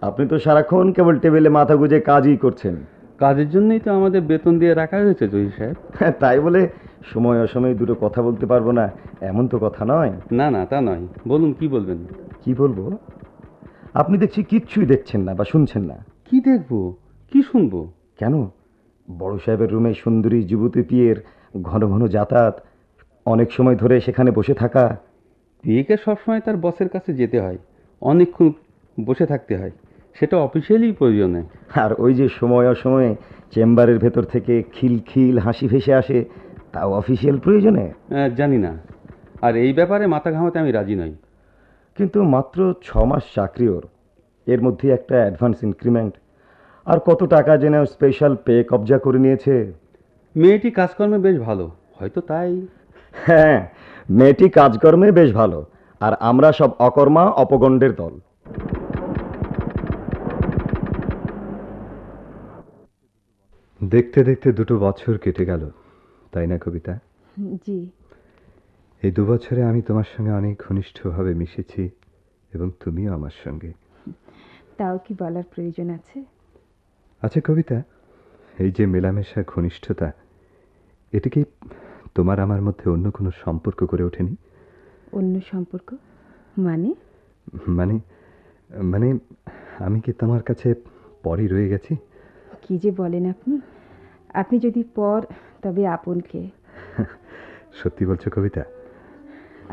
আপনি তো সারাক্ষণ কেবল টেবিলে মাথা গুঁজে কাজই করছেন। কাজের জন্যই তো আমাদের বেতন দিয়ে রাখা হয়েছে জহির সাহেব। তাই বলে সময় অসময়ে দুটো কথা বলতে পারবো না এমন তো কথা নয়। না না, তা নয়। বলুন, কি বলবেন? কি বলবো? আপনি দেখছি কিচ্ছুই দেখছেন না বা শুনছেন না। কি দেখবো, কি শুনবো? কেন? বড় সাহেবের রুমে সুন্দরী যুবতী পিয়ের ঘন ঘন যাতায়াত, অনেক সময় ধরে সেখানে বসে থাকা। পিএকে সবসময় তার বসের কাছে যেতে হয়, অনেকক্ষণ বসে থাকতে হয়, সেটা অফিসিয়ালি প্রয়োজনে। আর ওই যে সময় অসময়ে চেম্বারের ভেতর থেকে খিলখিল হাসি ভেসে আসে, তাও অফিসিয়াল প্রয়োজনে। জানি না, আর এই ব্যাপারে মাথা ঘামাতে আমি রাজি নই। কিন্তু মাত্র 6 মাস চাকরি ওর, এর মধ্যে একটা অ্যাডভান্স ইনক্রিমেন্ট, আর কত টাকা জেনে স্পেশাল পে কবজা করে নিয়েছে। মেয়েটি কাজকর্মে বেশ ভালো, হয়তো তাই। হ্যাঁ, মেয়েটি কাজকর্মে বেশ ভালো, আর আমরা সব অকর্মা অপগণ্ডের দল। দেখতে দেখতে 2 বছর কেটে গেল, তাই না কবিতা? জি। এই 2 বছরে আমি তোমার সঙ্গে অনেক ঘনিষ্ঠভাবে মিশেছি, এবং তুমিও আমার সঙ্গে। তাও কি বলার প্রয়োজন আছে? আচ্ছা কবিতা, এই যে মেলামেশা ঘনিষ্ঠতা, এটা কি তোমার আমার মধ্যে অন্য কোনো সম্পর্ক গড়ে ওঠেনি? অন্য সম্পর্ক মানে? মানে মানে আমি কি তোমার কাছে পরই রয়ে গেছি? কি যে বলেন আপনি! আপনি যদি পর, তবে আপনকে। সত্যি বলছো কবিতা?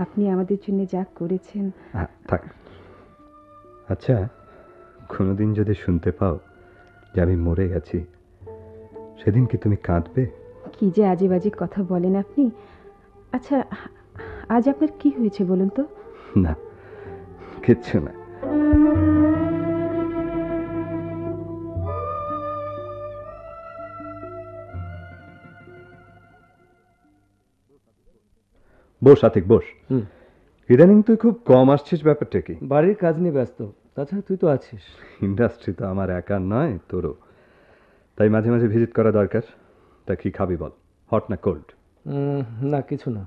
আপনি আমাদের জন্য যা করেছেন। থাক। আচ্ছা, কোনোদিন যদি শুনতে পাও যে আমি মরে গেছি, সেদিন কি তুমি কাঁদবে? কি যে আজে বাজে কথা বলেন আপনি! আচ্ছা, আজ আপনার কি হয়েছে বলুন তো? না, কিচ্ছু না। বস আতিক, বস। ইদানিং তুই খুব কম আসছিস, ব্যাপারটা কি? বাড়ির কাজ নিয়ে ব্যস্ত, তাছাড়া তুই তো আছিস। ইন্ডাস্ট্রি তো আমার একার নয়, তোরও, তাই মাঝে মাঝে ভিজিট করা দরকার। তা কি খাবি বল, হট না কোল্ড? না, কিছু না।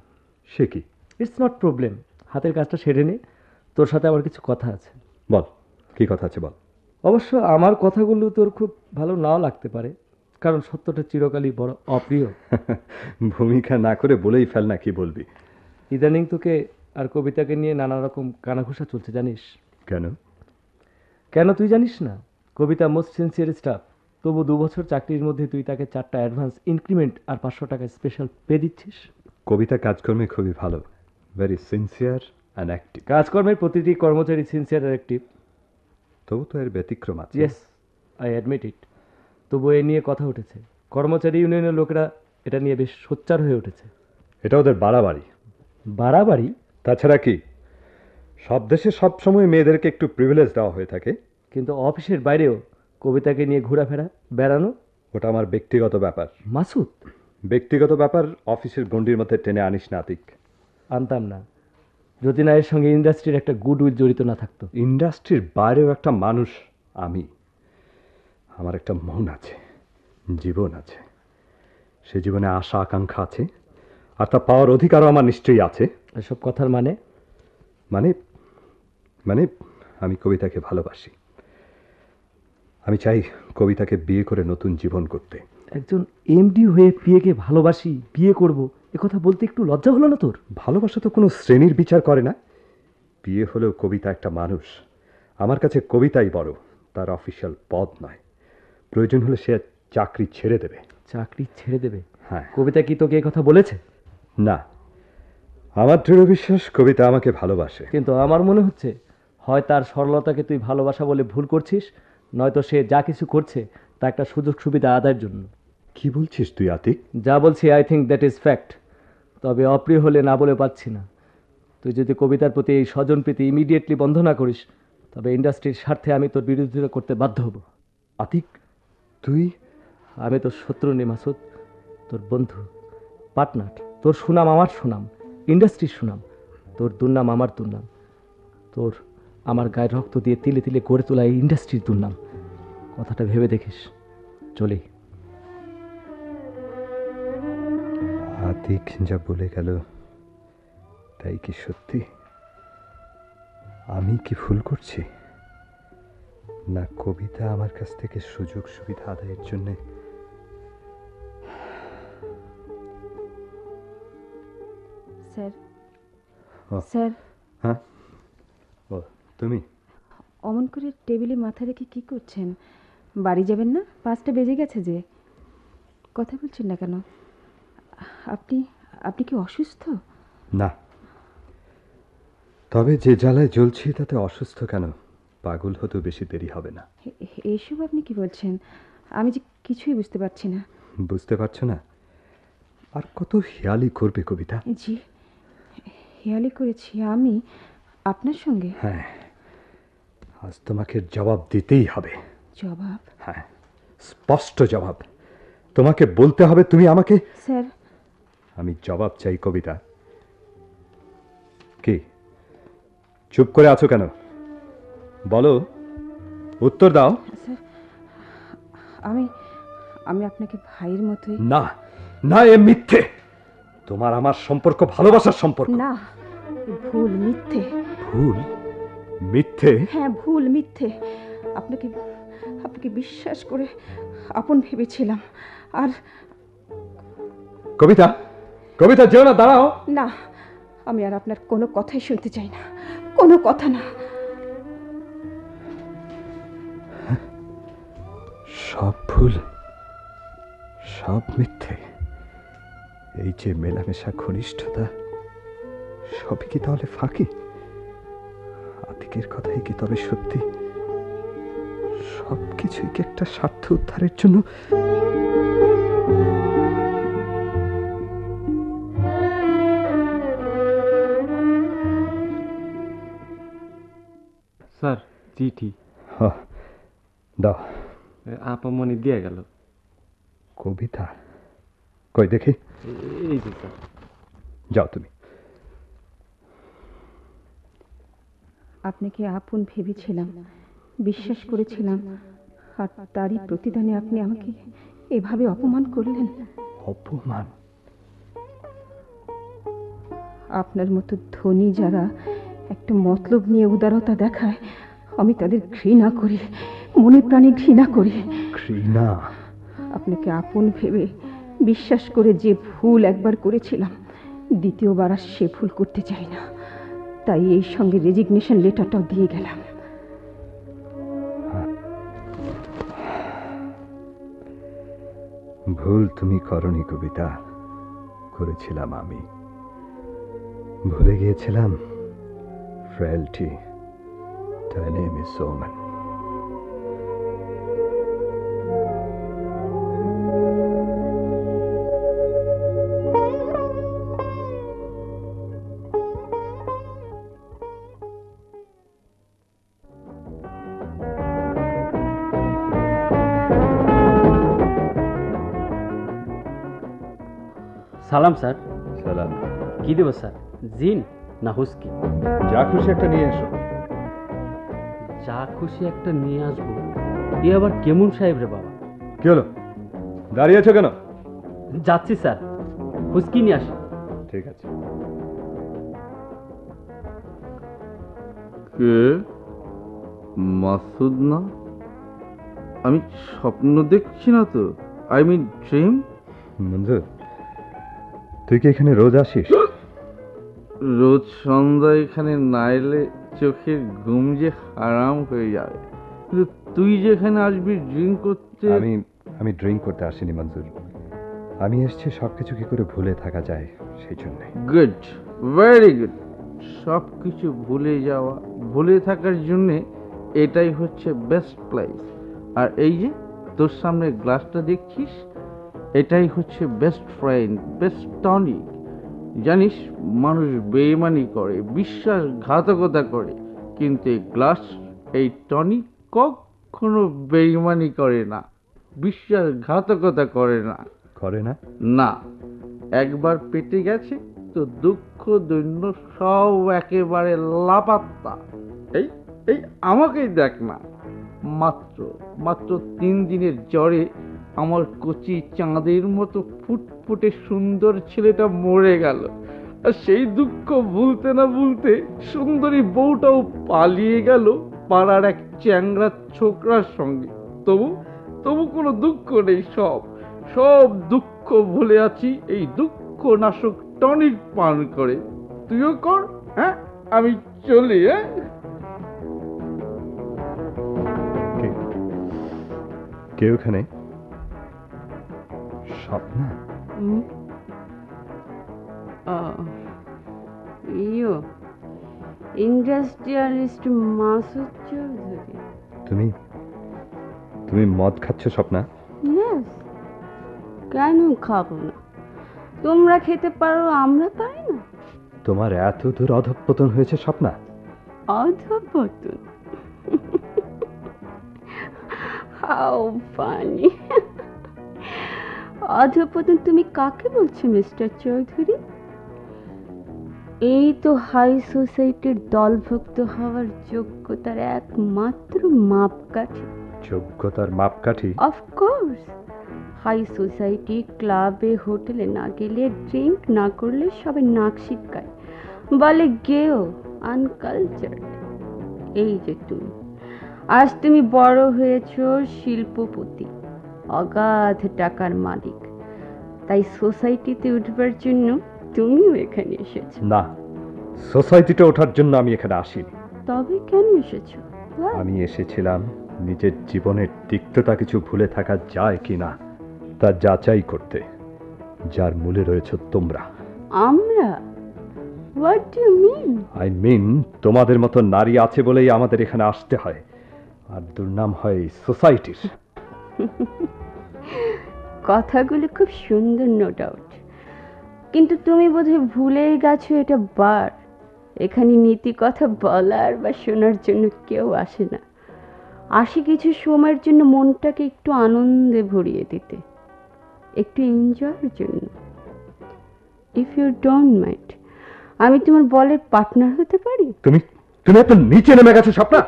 সে কি? ইটস নট প্রবলেম, হাতের কাজটা সেরে নে, তোর সাথে আমার কিছু কথা আছে। বল, কি কথা আছে বল। অবশ্য আমার কথাগুলো তোর খুব ভালো নাও লাগতে পারে, কারণ সত্যটা চিরকালই বড় অপ্রিয়। ভূমিকা না করে বলেই ফেল না, কি বলবি? ইদানিং তোকে আর কবিতাকে নিয়ে নানা রকম কানাঘুষা চলছে, জানিস? কেন? কেন তুই জানিস না? কবিতা মোস্ট সিনসিয়ার স্টাফ, তবু 2 বছর চাকরির মধ্যে তুই তাকে 4টা অ্যাডভান্স ইনক্রিমেন্ট আর 500 টাকা স্পেশাল পে দিচ্ছিস। কবিতা কাজকর্মে খুবই ভালো, ভেরি সিনসিয়ার অ্যান্ড অ্যাক্টিভ। কাজকর্মের প্রতিটি কর্মচারী সিনসিয়ার আর অ্যাক্টিভ, তবু তো এর ব্যতিক্রম আছে। ইয়েস, আই অ্যাডমিট ইট। তবু এ নিয়ে কথা উঠেছে, কর্মচারী ইউনিয়নের লোকেরা এটা নিয়ে বেশ সোচ্চার হয়ে উঠেছে। এটা ওদের বাড়াবাড়ি। বাড়াবাড়ি? তাছাড়া কি? সব দেশে সব সময় মেয়েদেরকে একটু প্রিভিলেজ দেওয়া হয়ে থাকে, কিন্তু অফিসের বাইরেও কবিতাকে নিয়ে ঘোরাফেরা, বেড়ানো, ওটা আমার ব্যক্তিগত ব্যাপার। মাসুদ, ব্যক্তিগত ব্যাপার অফিসের গণ্ডির মধ্যে টেনে আনিস না আতিক। আনতাম না যদি না এর সঙ্গে ইন্ডাস্ট্রির একটা গুডউইল জড়িত না থাকতো। ইন্ডাস্ট্রির বাইরেও একটা মানুষ আমি, আমার একটা মন আছে, জীবন আছে, সে জীবনে আশা আকাঙ্ক্ষা আছে, আর তা পাওয়ার অধিকারও আমার নিশ্চয়ই আছে। এসব কথার মানে? মানে মানে আমি কবিতাকে ভালোবাসি। আমি চাই কবিতাকে বিয়ে করে নতুন জীবন করতে। একজন এমডি হয়ে পিএকে ভালোবাসি, বিয়ে করব, কথা বলতে একটু লজ্জা হলো না তোর? ভালোবাসা তো কোনো শ্রেণীর বিচার করে না। বিয়ে হলেও কবিতা একটা মানুষ, আমার কাছে কবিতাই বড়, তার অফিসিয়াল পদ নয়। প্রয়োজন হলে সে চাকরি ছেড়ে দেবে। চাকরি ছেড়ে দেবে? হ্যাঁ। কবিতা কি তোকে এই কথা বলেছে? না, আমার দৃঢ় বিশ্বাস কবিতা আমাকে ভালোবাসে। কিন্তু আমার মনে হচ্ছে হয় তার সরলতাকে তুই ভালোবাসা বলে ভুল করছিস, নয়তো সে যা কিছু করছে তা একটা সুযোগ সুবিধা আদায়ের জন্য। কি বলছিস তুই আতিক? যা বলছি I think that is fact. তবে অপ্রিয় হলে না বলে পাচ্ছি না। তুই যদি কবিতার প্রতি এই স্বজনপ্রীতি ইমিডিয়েটলি বন্ধ না করিস, তবে ইন্ডাস্ট্রির স্বার্থে আমি তোর বিরোধিতা করতে বাধ্য হব। আতিক, তুই? আমি তোর শত্রু নেই মাসুদ, তোর বন্ধু, পার্টনার। তোর সুনাম আমার সুনাম, ইন্ডাস্ট্রির সুনাম। তোর দুর্নাম আমার দুর্নাম, তোর আমার গায়ের রক্ত দিয়ে তিলে তিলে গড়ে তোলা এই ইন্ডাস্ট্রির দুর্নাম। কথাটা ভেবে দেখিস। চলি। আতিক যা বলে গেল তাই কি সত্যি? আমি কি ভুল করছি, না কবিতা আমার কাছ থেকে সুযোগ সুবিধা আদায়ের জন্য? Sir, sir. হ্যাঁ, ও তুমি? অমন করে টেবিলে মাথা রেখে কি করছেন? বাড়ি যাবেন না? 5টা বেজে গেছে যে। কথা বলছেন না কেন? আপনি আপনি কি অসুস্থ? না, তবে যে জ্বালায় জ্বলছি তাতে অসুস্থ কেন পাগল হতেও বেশি দেরি হবে না। এইসব আপনি কি বলছেন? আমি যে কিছুই বুঝতে পারছি না। বুঝতে পারছো না? আর কত হেয়ালি করবে কবিতা? জি, হেয়ালি করেছি আমি আপনার সঙ্গে? হ্যাঁ, আজ তোমাকে জবাব দিতেই হবে। জবাব? হ্যাঁ, স্পষ্ট জবাব। তোমাকে বলতে হবে তুমি আমাকে। স্যার, আমি জবাব চাই কবিতা। কি চুপ করে আছো কেন? বলো, উত্তর দাও। স্যার, আমি আমি আপনাকে ভাইয়ের মতোই। না না, এ মিথ্যে। তোমার আমার সম্পর্ক ভালোবাসার সম্পর্ক। না, ভুল, মিথ্যে। ভুল, মিথ্যে? হ্যাঁ, ভুল, মিথ্যে। আপনাকে আপনাকে বিশ্বাস করে আপন ভেবেছিলাম। আর কবিতা, কবিতা যেও না, দাঁড়াও। না, আমি আর আপনার কোনো কথাই শুনতে চাই না, কোনো কথা না। সব ভুল, সব মিথ্যে। এই যে মেলামেশা, ঘনিষ্ঠতা, সবই কি তাহলে ফাঁকি? আতিকের কথাই কি তবে সত্যি? সবকিছুই কি একটা স্বার্থ উদ্ধারের জন্য? স্যার, চিঠি। দাও। আপামনি দিয়ে গেল। কবিতা কই দেখি। এই যে স্যার। যাও তুমি। আপনাকে আপন ভেবেছিলাম, বিশ্বাস করেছিলাম, আর তারই প্রতিদানে আপনি আমাকে এভাবে অপমান করলেন। অপমান? আপনার মতো ধনী যারা একটা মতলব নিয়ে উদারতা দেখায়, আমি তাদের ঘৃণা করি, মনে প্রাণে ঘৃণা করি। ঘৃণা? আপনাকে আপন ভেবে বিশ্বাস করে যে ভুল একবার করেছিলাম, দ্বিতীয়বার আর সে ভুল করতে চাই না। তাই এই সঙ্গে রেজিগনেশন লেটারটাও দিয়ে গেলাম। ভুল তুমি করনি কবিতা, করেছিলাম আমি। ভুলে গিয়েছিলাম ফ্রেলটি। তার নেম ইজ সোমান। সালাম স্যার। সালাম। কি দেব স্যার, জিন না হুস্কি? যা খুশি একটা নিয়ে এসো। যা খুশি একটা নিয়ে আসবো? এ আবার কেমন সাহেব রে বাবা? কি হলো, দাঁড়িয়ে আছো কেন? যাচ্ছি স্যার, হুস্কি নিয়ে আসি। ঠিক আছে। কে? মাসুদ না? আমি স্বপ্ন দেখছি না তো? I mean dream? মঞ্জুর, তুই কি এখানে রোজ আসিস? রোজ সন্ধ্যা এখানে না এলে চোখের ঘুম যে হারাম হয়ে যাবে। কিন্তু তুই যেখানে আসবি ড্রিঙ্ক করতে। আমি ড্রিঙ্ক করতে আসিনি মঞ্জুর। আমি এসেছি সবকিছু কি করে ভুলে থাকা যায় সেই জন্য। Good, very good. সব কিছু ভুলে যাওয়া, ভুলে থাকার জন্যে এটাই হচ্ছে বেস্ট প্লেস। আর এই যে তোর সামনে গ্লাসটা দেখছিস, এটাই হচ্ছে বেস্ট ফ্রেন্ড, বেস্ট টনিক। জানিস, মানুষ বেইমানি করে, বিশ্বাসঘাতকতা করে, কিন্তু এই গ্লাস, এই টনিক কখনো বেইমানি করে না, বিশ্বাসঘাতকতা করে না। করে না? না। একবার পেটে গেছে তো দুঃখ দৈন্য সব একেবারে লাপাত্তা। এই এই আমাকেই দেখ না, মাত্র 3 দিনের জ্বরে আমার কচি চাঁদের মতো ফুটফুটে সুন্দর ছেলেটা মরে গেল। আর সেই দুঃখ ভুলতে না ভুলতে সুন্দরী বউটাও পালিয়ে গেল পাড়ার এক চ্যাংড়া ছোকরার সঙ্গে। তবু কোনো দুঃখ নেই, সব দুঃখ ভুলে আছি এই দুঃখ নাশক টনিক পান করে। তুইও কর। হ্যাঁ, আমি চলি। হ্যাঁ, কে ওখানে? স্বপ্না? ইন্ডাস্ট্রিয়ালিস্ট মাসুদ চৌধুরী। থেকে। তুমি তুমি মদ খাচ্ছ স্বপ্না? ইয়েস, কেন খাবো না? তোমরা খেতে পারো, আমরা পারি না? তোমার এত দূর অধঃপতন হয়েছে স্বপ্না? অধঃপতন? How funny! অধঃপতন তুমি কাকে বলছো মিস্টার চৌধুরী? এই তো হাই সোসাইটির দলভুক্ত হওয়ার যোগ্যতার একমাত্র মাপকাঠি। যোগ্যতার মাপকাঠি? অফকোর্স। হাই সোসাইটি ক্লাবে হোটেলে না গেলে, ড্রিঙ্ক না করলে সবাই নাক সিটকায়, বলে গেও, আনকালচার্ড। এই যে তুমি, আজ তুমি বড় হয়েছ, শিল্পপতি, অগাধ টাকার মালিক, তাই সোসাইটিতে উঠবার জন্য তুমিও এখানে এসেছো। না, সোসাইটিতে ওঠার জন্য আমি এখানে আসিনি। তবে কেন এসেছো? আমি এসেছিলাম নিজের জীবনের তিক্ততা কিছু ভুলে থাকা যায় কিনা তা যাচাই করতে, যার মূলে রয়েছে তোমরা। আমরা? What do you mean? I mean, তোমাদের মতো নারী আছে বলেই আমাদের এখানে আসতে হয়, আর দুর্নাম হয় সোসাইটির। কথাগুলো খুব সুন্দর, নো ডাউট, কিন্তু তুমি বোধহয় ভুলেই গেছো এটা বার। এখানে নীতি কথা বলার বা শোনার জন্য কেউ আসে না, আসে কিছু সময়ের জন্য মনটাকে একটু আনন্দে ভরিয়ে দিতে, একটু এনজয়ের জন্য। ইফ ইউ ডোন্ট মাইন্ড, আমি তোমার বলের পার্টনার হতে পারি? তুমি তুমি এত নিচে নেমে গেছো স্বপ্না।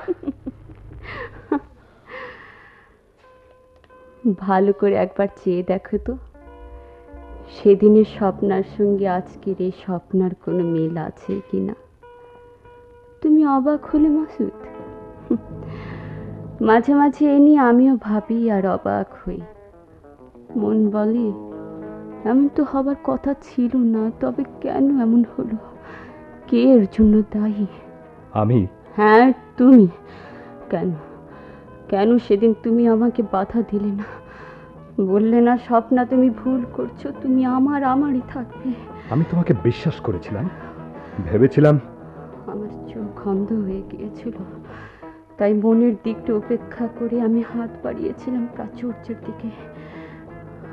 ভালো করে একবার চেয়ে দেখো তো, সেদিনের স্বপ্নার সঙ্গে আজকের এই স্বপ্নার কোনো মিল আছে কিনা। তুমি অবাক হলে মাসুদ? মাঝে মাঝে এ নিয়ে আমিও ভাবি আর অবাক হই। মন বলে এমন তো হবার কথা ছিল না, তবে কেন এমন হলো? কে এর জন্য দায়ী? আমি? হ্যাঁ তুমি। কেন কেন সেদিন তুমি আমাকে বাধা দিলে না? বললে না স্বপ্না তুমি ভুল করছো, তুমি আমারই থাকবে। আমি তোমাকে বিশ্বাস করেছিলাম, ভেবেছিলাম। আমার চোখ অন্ধ হয়ে গিয়েছিল, তাই মনের দিকটা উপেক্ষা করে আমি হাত বাড়িয়েছিলাম প্রাচুর্যের দিকে,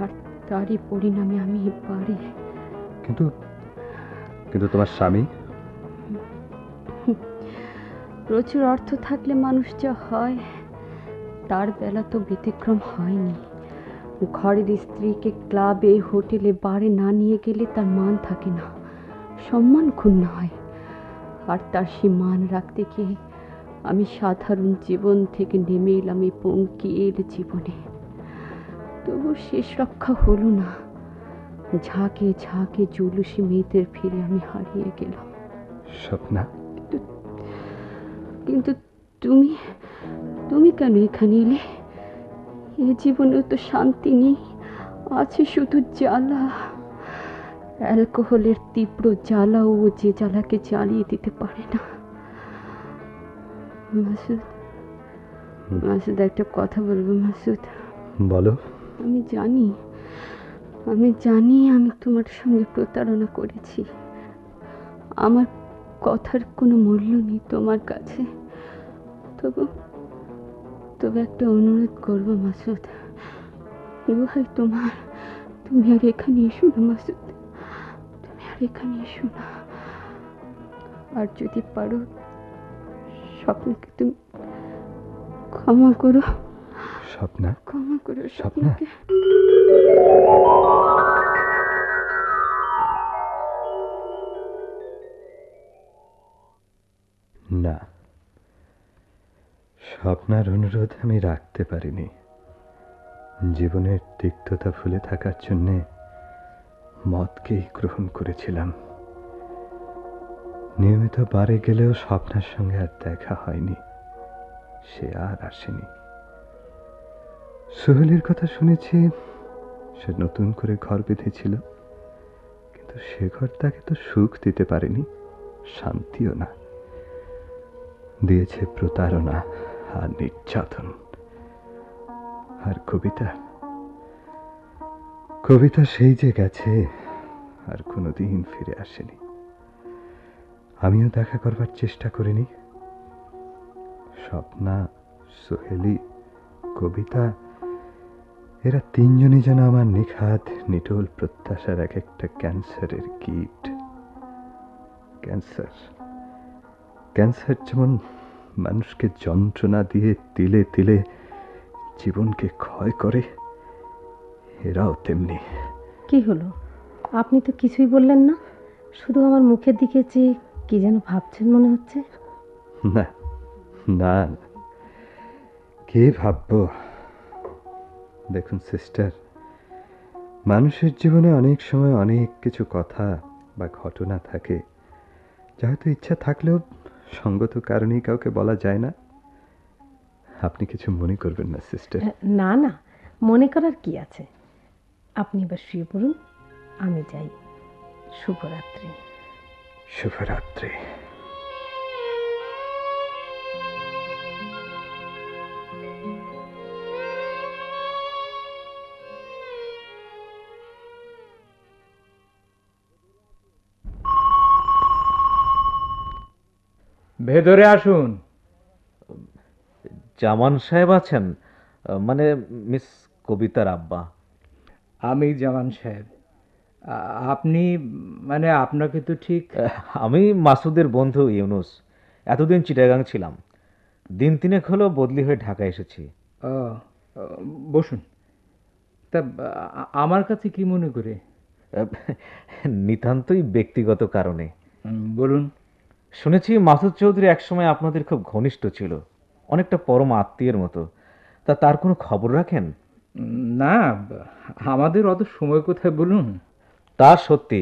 আর তারই পরিণামে আমি পারি। কিন্তু কিন্তু তোমার স্বামী? প্রচুর অর্থ থাকলে মানুষ যা হয়, তার বেলা তো ব্যতিক্রম হয়নি। ঘরের স্ত্রীকে ক্লাবে, হোটেলে, বারে না নিয়ে গেলে তার মান থাকে না, সম্মান ক্ষুণ্ণ হয়। আর তার সে মান রাখতে গিয়ে আমি সাধারণ জীবন থেকে নেমে এলাম এই পঙ্কিল জীবনে। তবু শেষ রক্ষা হলো না, ঝাঁকে ঝাঁকে জুলুসি মেয়েদের ফিরে আমি হারিয়ে গেলাম। স্বপ্না, কিন্তু তুমি তুমি কেন এখানে এলে? এ জীবনেও তো শান্তি নেই, আছে শুধু জ্বালা। অ্যালকোহলের তীব্র জ্বালাও যে জ্বালাকে জ্বালিয়ে দিতে পারে না। মাসুদ, মাসুদ একটা কথা বলবো মাসুদ? বলো। আমি জানি আমি তোমার সঙ্গে প্রতারণা করেছি। আমার কথার কোনো মূল্য নেই তোমার কাছে, তবে একটা অনুরোধ করবো মাসুদ, ভাই তোমার, তুমি আর এখানে এসো না মাসুদ, তুমি আর এখানে এসো না। আর যদি পারো স্বপ্নকে তুমি ক্ষমা করো। স্বপ্না, ক্ষমা করো স্বপ্না। না, স্বপ্নার অনুরোধ আমি রাখতে পারিনি। জীবনের তিক্ততা ভুলে থাকার জন্যে মদকেই গ্রহণ করেছিলাম। নিয়মিত বারে গেলেও স্বপ্নার সঙ্গে আর দেখা হয়নি, সে আর আসেনি। সোহেলের কথা শুনেছি, সে নতুন করে ঘর বেঁধেছিল, কিন্তু সে ঘর তাকে তো সুখ দিতে পারেনি, শান্তিও না, দিয়েছে প্রতারণা আর নির্যাতন। আর কবিতা সেই যে গেছে, আর কোনোদিন ফিরে আসেনি। আমিও দেখা করবার চেষ্টা করিনি। স্বপ্না সোহেলি, কবিতা, এরা তিনজনই যেন আমার নিখাদ নিটোল প্রত্যাশার এক একটা ক্যান্সারের কীট। ক্যান্সার ক্যান্সার যেমন মানুষকে যন্ত্রণা দিয়ে তিলে তিলে জীবনকে ক্ষয় করে, এরাও তেমনি। কি হলো, আপনি তো কিছুই বললেন না, শুধু আমার মুখের দিকে চেয়ে কি যেন ভাবছেন মনে হচ্ছে। না না, কে ভাববো? দেখুন সিস্টার, মানুষের জীবনে অনেক সময় অনেক কিছু কথা বা ঘটনা থাকে যা হয়তো ইচ্ছা থাকলেও সঙ্গত কারণেই কাউকে বলা যায় না। আপনি কিছু মনে করবেন না সিস্টার। না না, মনে করার কি আছে। আপনি এবার শুয়ে পড়ুন, আমি যাই। শুভরাত্রি। শুভরাত্রি। ভেতরে আসুন। জামান সাহেব আছেন? মানে মিস কবিতার আব্বা। আমি জামান সাহেব। আপনি, মানে আপনাকে তো ঠিক। আমি মাসুদের বন্ধু ইউনুস। এতদিন চিটাগাং ছিলাম, দিন তিনেক হলো বদলি হয়ে ঢাকা এসেছি। বসুন। তা আমার কাছে কি মনে করে? নিতান্তই ব্যক্তিগত কারণে। বলুন। শুনেছি মাসুদ চৌধুরী একসময় আপনাদের খুব ঘনিষ্ঠ ছিল, অনেকটা পরম আত্মীয়ের মতো। তা তার কোনো খবর রাখেন? না, আমাদের অত সময় কোথায় বলুন। তা সত্যি,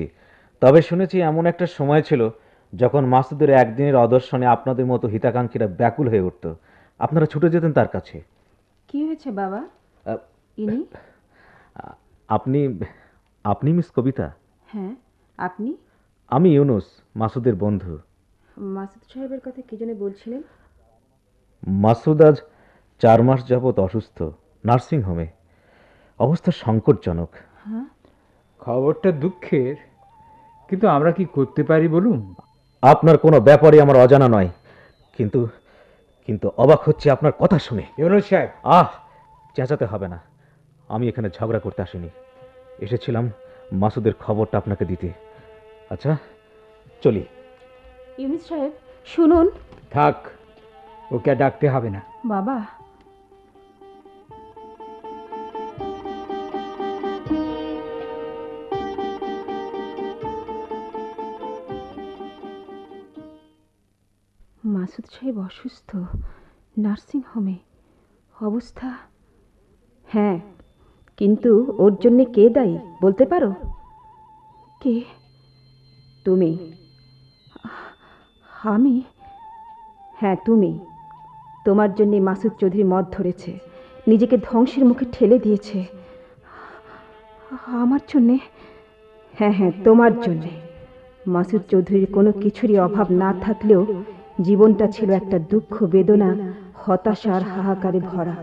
তবে শুনেছি এমন একটা সময় ছিল যখন মাসুদের একদিনের অদর্শনে আপনাদের মতো হিতাকাঙ্ক্ষীরা ব্যাকুল হয়ে উঠত, আপনারা ছুটে যেতেন তার কাছে। কি হয়েছে বাবা? ইনি? আপনি আপনি মিস কবিতা? হ্যাঁ, আপনি? আমি ইউনুস, মাসুদের বন্ধু। মাসুদ সাহেবের কথা কি জন্য বলছিলেন? মাসুদ আজ 4 মাস যাবৎ অসুস্থ, নার্সিং হোমে। অবস্থা সংকটজনক। হ্যাঁ, খবরটা দুঃখের, কিন্তু আমরা কি করতে পারি বলুন? আপনার কোনো ব্যাপারই আমার অজানা নয়, কিন্তু কিন্তু অবাক হচ্ছে আপনার কথা শুনে। ইউনুস সাহেব। চেঁচাতে হবে না, আমি এখানে ঝগড়া করতে আসিনি। এসেছিলাম মাসুদের খবরটা আপনাকে দিতে। আচ্ছা চলি। ইউনুস সাহেব শুনুন। থাক, ওকে ডাকতে হবে না। বাবা, মাসুদ সাহেব অসুস্থ, নার্সিং হোমে। অবস্থা? হ্যাঁ, কিন্তু ওর জন্য কে দায়ী বলতে পারো? কে? তুমি। আমি? হ্যাঁ তুমি। তোমার জন্য মাসুদ চৌধুরী মদ ধরেছে, নিজেকে ধ্বংসের মুখে ঠেলে দিয়েছে। আমার জন্যে? হ্যাঁ হ্যাঁ, তোমার জন্যে। মাসুদ চৌধুরীর কোনো কিছুরই অভাব না থাকলেও জীবনটা ছিল একটা দুঃখ, বেদনা, হতাশার হাহাকারে ভরা,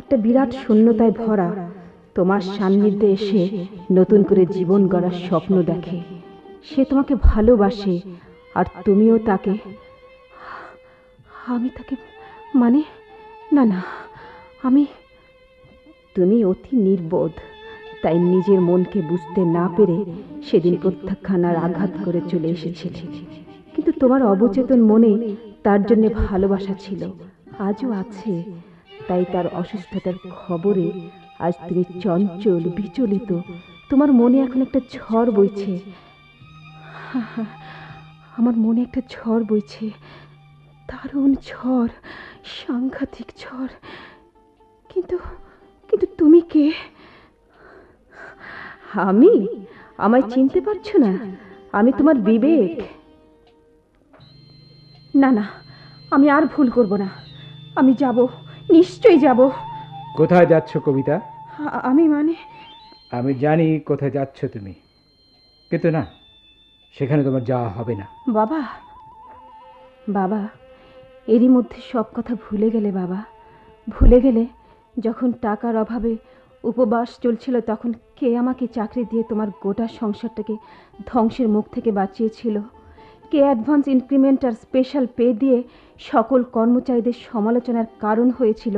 একটা বিরাট শূন্যতায় ভরা। তোমার সান্নিধ্যে এসে নতুন করে জীবন গড়ার স্বপ্ন দেখে। সে তোমাকে ভালোবাসে, আর তুমিও তাকে। আমি তাকে, মানে? না না, আমি। তুমি অতি নির্বোধ, তাই নিজের মনকে বুঝতে না পেরে সেদিন প্রত্যাখ্যানার আঘাত করে চলে এসেছিলে। কিন্তু তোমার অবচেতন মনে তার জন্য ভালোবাসা ছিল, আজও আছে। তাই তার অসুস্থতার খবরে আজ তুমি চঞ্চল, বিচলিত। তোমার মনে এখন একটা ঝড় বইছে। আমার মনে একটা ঝড় বইছে, দারুণ ঝড়, সাংঘাতিক ঝড়। কিন্তু কিন্তু তুমি কে? আমি? আমায় চিনতে পারছো না? আমি তোমার বিবেক। না না, আমি আর ভুল করব না। আমি যাব, নিশ্চয়ই যাব। কোথায় যাচ্ছ কবিতা? আমি, মানে? আমি জানি কোথায় যাচ্ছ তুমি, কিন্তু না, সেখানে তোমার যাওয়া হবে না। বাবা, বাবা, এরই মধ্যে সব কথা ভুলে গেলে বাবা? ভুলে গেলে যখন টাকার অভাবে উপবাস চলছিল, তখন কে আমাকে চাকরি দিয়ে তোমার গোটা সংসারটাকে ধ্বংসের মুখ থেকে বাঁচিয়েছিল? কে অ্যাডভান্স ইনক্রিমেন্ট আর স্পেশাল পে দিয়ে সকল কর্মচারীদের সমালোচনার কারণ হয়েছিল,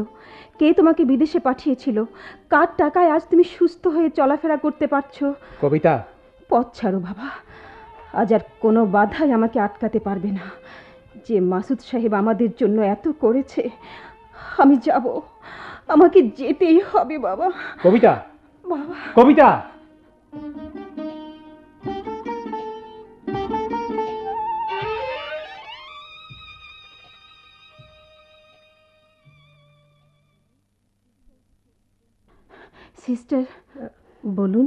কে তোমাকে বিদেশে পাঠিয়েছিল, কার টাকায় আজ তুমি সুস্থ হয়ে চলাফেরা করতে পারছো। কবিতা, পথ ছাড়ো বাবা, আজ আর কোনো বাধাই আমাকে আটকাতে পারবে না। যে মাসুদ সাহেব আমাদের জন্য এত করেছে, আমি যাব, আমাকে যেতেই হবে বাবা। কবিতা, বাবা, কবিতা। সিস্টার, বলুন।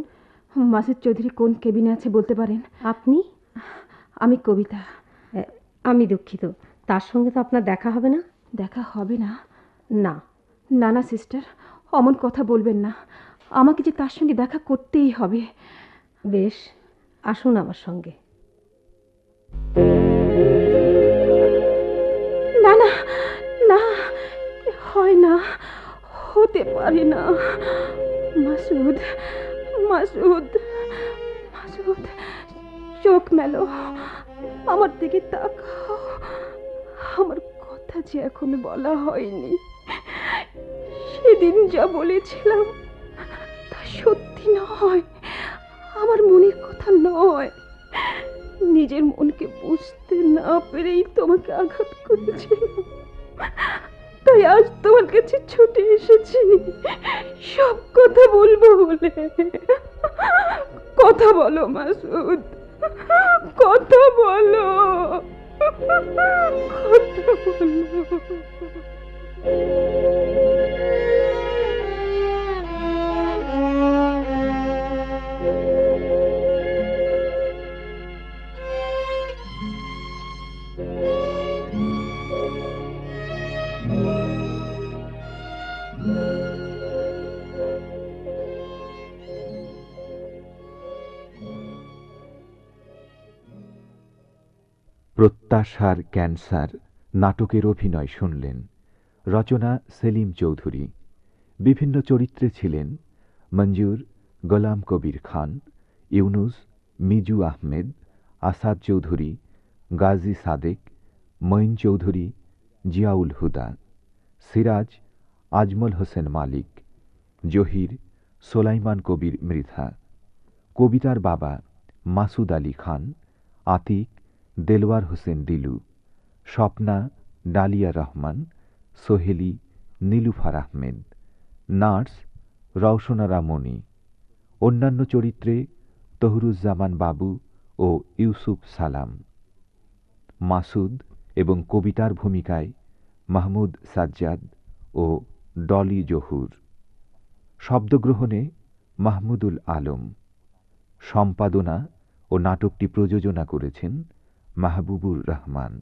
মাসুদ চৌধুরী কোন কেবিনে আছে বলতে পারেন? আপনি? আমি কবিতা। আমি দুঃখিত, তার সঙ্গে তো আপনার দেখা হবে না। দেখা হবে না? না না না সিস্টার, অমন কথা বলবেন না, আমাকে যে তার সঙ্গে দেখা করতেই হবে। বেশ, আসুন আমার সঙ্গে। না না না, হয় না, হতে পারে না। মাসুদ, মাসুদ, মাসুদ, চোখ মেলো, আমার দিকে তাকাও। আমার কথা যে এখনো বলা হয়নি। সেদিন যা বলেছিলাম তা সত্যি নয়, আমার মনের কথা নয়। নিজের মনকে বুঝতে না পেরেই তোমাকে আঘাত করেছিলাম, তাই আজ তোমার কাছে ছুটে এসেছি সব কথা বলবো বলে। কথা বলো মাসুদ, কথা বলো, কথা বলো। প্রত্যাশার ক্যান্সার নাটকের অভিনয় শুনলেন। রচনা সেলিম চৌধুরী। বিভিন্ন চরিত্রে ছিলেন মঞ্জুর গোলাম কবির খান, ইউনুস মিজু আহমেদ, আসাদ চৌধুরী, গাজী সাদেক, মঈন চৌধুরী, জিয়াউল হুদা, সিরাজ আজমল হোসেন মালিক, জহির সোলাইমান কবির মৃধা, কবিতার বাবা মাসুদ আলী খান, আতিক দেলওয়ার হোসেন দিলু, স্বপ্না ডালিয়া রহমান, সোহেলি নীলুফার আহমেদ, নার্স রওশনারা মণি। অন্যান্য চরিত্রে তহরুজ্জামান বাবু ও ইউসুফ সালাম। মাসুদ এবং কবিতার ভূমিকায় মাহমুদ সাজ্জাদ ও ডলি জহুর। শব্দগ্রহণে মাহমুদুল আলম। সম্পাদনা ও নাটকটি প্রযোজনা করেছেন মাহবুবুর রহমান।